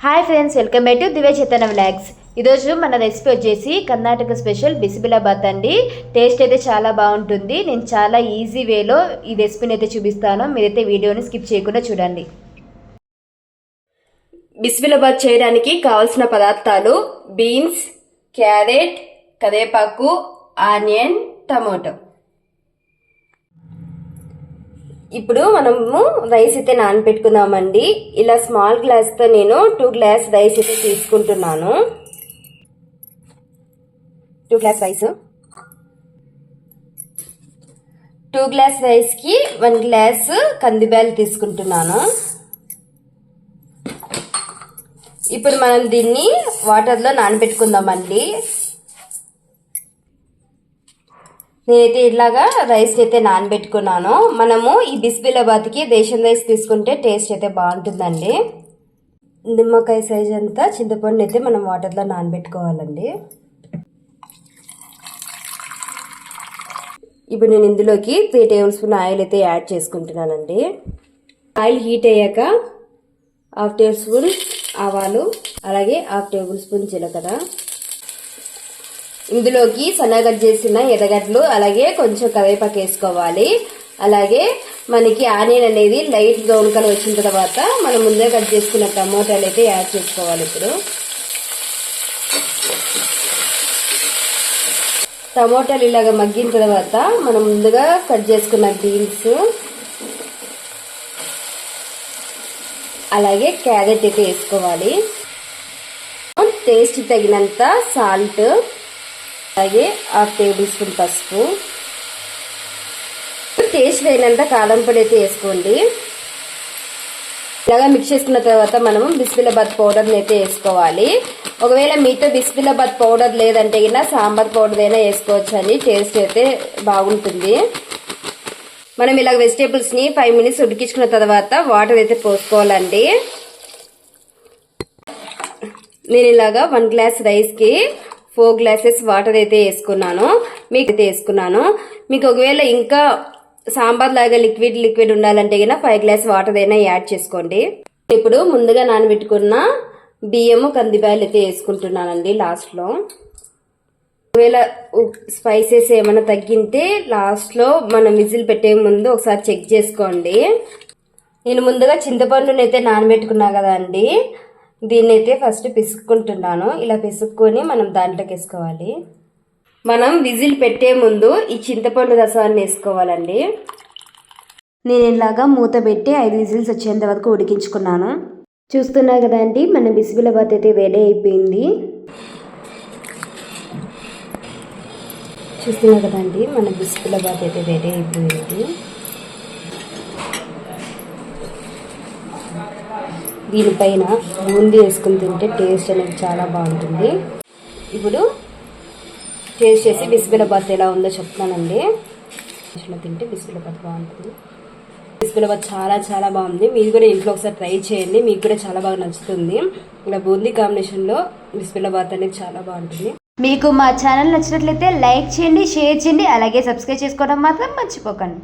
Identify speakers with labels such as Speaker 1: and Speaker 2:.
Speaker 1: Hi friends, welcome back to Divya Chaitanya vlogs. ఈరోజు మన recipe వచ్చేసి కర్ణాటక స్పెషల్ బిసిబిలాబాత్ అండి. టేస్ట్ అయితే చాలా బాగుంటుంది. నేను చాలా ఈజీ వేలో ఈ రెసిపీని అయితే చూపిస్తాను. మీరైతే వీడియోని స్కిప్ చేయకుండా చూడండి. బిసిబిలాబాత్ చేయడానికి కావాల్సిన పదార్థాలు బీన్స్, క్యారెట్, కరివేపాకు, ఆనియన్, టమోటో. ఇప్పుడు మనము రైస్ అయితే నానబెట్టుకుందామండి. ఇలా స్మాల్ గ్లాస్తో నేను 2 గ్లాస్ రైస్ అయితే తీసుకుంటున్నాను. 2 గ్లాస్ రైస్, 2 గ్లాస్ రైస్కి 1 గ్లాస్ కందిబ్యాలు తీసుకుంటున్నాను. ఇప్పుడు మనం దీన్ని వాటర్లో నానబెట్టుకుందామండి. నేనైతే ఇలాగా రైస్ అయితే నానబెట్టుకున్నాను. మనము ఈ బిసిబిలాబాత్కి రేషన్ రైస్ తీసుకుంటే టేస్ట్ అయితే బాగుంటుందండి. నిమ్మకాయ సైజ్ అంతా చింతపండు అయితే మనం వాటర్లో నానబెట్టుకోవాలండి. ఇప్పుడు నేను ఇందులోకి 3 టేబుల్ స్పూన్ ఆయిల్ అయితే యాడ్ చేసుకుంటున్నానండి. ఆయిల్ హీట్ అయ్యాక 1/2 టేబుల్ స్పూన్ ఆవాలు, అలాగే 1/2 టేబుల్ స్పూన్ జీలకర్ర, ఇందులోకి సన్నగా కట్ చేసిన ఎర్రగడ్డలు, అలాగే కొంచెం కరివేపాకు వేసుకోవాలి. అలాగే మనకి ఆనియన్ అనేది లైట్ బ్రౌన్ కలర్ వచ్చిన తర్వాత మనం ముందే కట్ చేసుకున్న టమోటాలు అయితే యాడ్ చేసుకోవాలి. ఇప్పుడు టమోటాలు ఇలాగ మగ్గిన తర్వాత మనం ముందుగా కట్ చేసుకున్న బీన్స్, అలాగే క్యారెట్ అయితే వేసుకోవాలి. టేస్ట్ తగినంత సాల్ట్, అలాగే 1/2 టేబుల్ స్పూన్ పసుపు, టేస్ట్ అయినంత కారం పొడి అయితే వేసుకోండి. ఇలాగా మిక్స్ చేసుకున్న తర్వాత మనము బిసిబిలాబాత్ పౌడర్ని అయితే వేసుకోవాలి. ఒకవేళ మీతో బిసిబిలాబాత్ పౌడర్ లేదంటే కింద సాంబార్ పౌడర్ అయినా వేసుకోవచ్చు అండి. టేస్ట్ అయితే బాగుంటుంది. మనం ఇలాగ వెజిటేబుల్స్ని 5 మినిట్స్ ఉడికించుకున్న తర్వాత వాటర్ అయితే పోసుకోవాలండి. నేను ఇలాగా 1 గ్లాస్ రైస్కి 4 గ్లాసెస్ వాటర్ అయితే వేసుకున్నాను. మీకు ఒకవేళ ఇంకా సాంబార్ లాగా లిక్విడ్ ఉండాలంటే కన్నా 5 గ్లాస్ వాటర్ అయినా యాడ్ చేసుకోండి. ఇప్పుడు ముందుగా నానబెట్టుకున్న బియ్యము, కందిబ్యాలు అయితే వేసుకుంటున్నానండి లాస్ట్లో. ఒకవేళ స్పైసెస్ ఏమైనా తగ్గింటే లాస్ట్లో మనం విజిల్ పెట్టే ముందు ఒకసారి చెక్ చేసుకోండి. నేను ముందుగా చింతపండుని అయితే నానబెట్టుకున్నా కదా అండి, దీన్ని అయితే ఫస్ట్ పిసుక్కుంటున్నాను. ఇలా పిసుక్కొని మనం దాంట్లోకి వేసుకోవాలి. మనం విజిల్ పెట్టే ముందు ఈ చింతపండు రసాన్ని వేసుకోవాలండి. నేను ఇలాగా మూత పెట్టి 5 విజిల్స్ వచ్చేంత వరకు ఉడికించుకున్నాను. చూస్తున్నారు కదా అండి, మన బిసిబిలాబాత్ అయితే రెడీ అయిపోయింది. చూస్తున్నారు కదండి, మన బిసిబిలాబాత్ అయితే రెడీ అయిపోయింది. దీనిపైన బూందీ వేసుకుని తింటే టేస్ట్ అనేది చాలా బాగుంటుంది. ఇప్పుడు టేస్ట్ చేసి బిసిబిలాబాత్ ఎలా ఉందో చెప్తానండి. తింటే బిసిబిలాబాత్ బాగుంటుంది. బిసిబిలాబాత్ చాలా చాలా బాగుంది. మీరు కూడా ఇంట్లో ఒకసారి ట్రై చేయండి, మీకు కూడా చాలా బాగా నచ్చుతుంది. ఇలా బూందీ కాంబినేషన్లో బిసిబిలాబాత్ అనేది చాలా బాగుంటుంది. మీకు మా ఛానల్ నచ్చినట్లయితే లైక్ చేయండి, షేర్ చేయండి, అలాగే సబ్స్క్రైబ్ చేసుకోవడం మాత్రం మర్చిపోకండి.